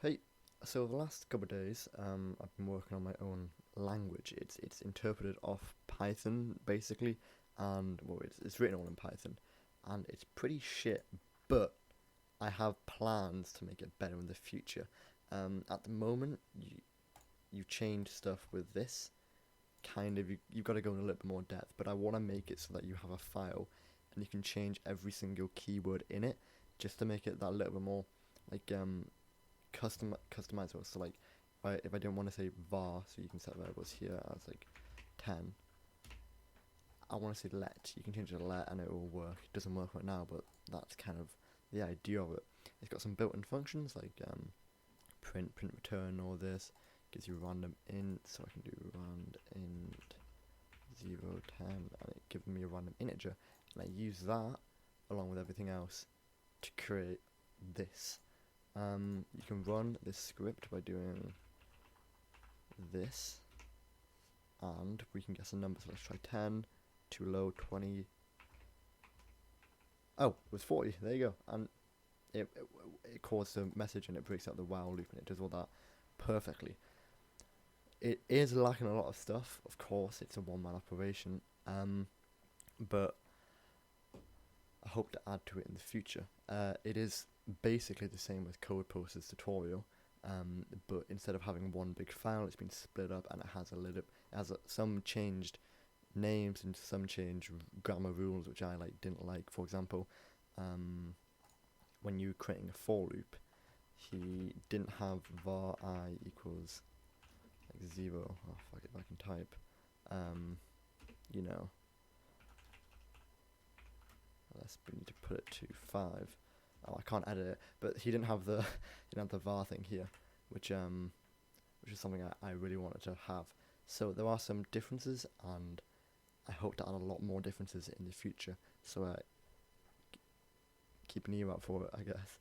Hey, so the last couple of days, I've been working on my own language. It's interpreted off Python basically, and well, it's written all in Python, and it's pretty shit. But I have plans to make it better in the future. At the moment, you change stuff with this kind of you've got to go in a little bit more depth. But I want to make it so that you have a file, and you can change every single keyword in it, just to make it that little bit more like customizable. So like, if I don't want to say var, so you can set variables here as like 10. I want to say let. You can change it to let, and it will work. It doesn't work right now, but that's kind of the idea of it. It's got some built-in functions like print, return, all this. Gives you random int, so I can do rand int 0, 10, and it gives me a random integer, and I use that along with everything else to create this. You can run this script by doing this, and we can get some numbers. So let's try 10, too low, 20. Oh, it was 40. There you go. And it calls the message, and it breaks out the while loop, and it does all that perfectly. It is lacking a lot of stuff. Of course, it's a one-man operation. But I hope to add to it in the future. It is basically the same with Code Post's tutorial, but instead of having one big file, it's been split up, and it has some changed names and some changed grammar rules, which I didn't like. For example, when you're creating a for loop, he didn't have var I equals like 0. Oh fuck it, I can type. You know. We need to put it to 5. Oh, I can't edit it, but he didn't have the var thing here, which is something I really wanted to have. So there are some differences, and I hope to add a lot more differences in the future. So keep an ear out for it, I guess.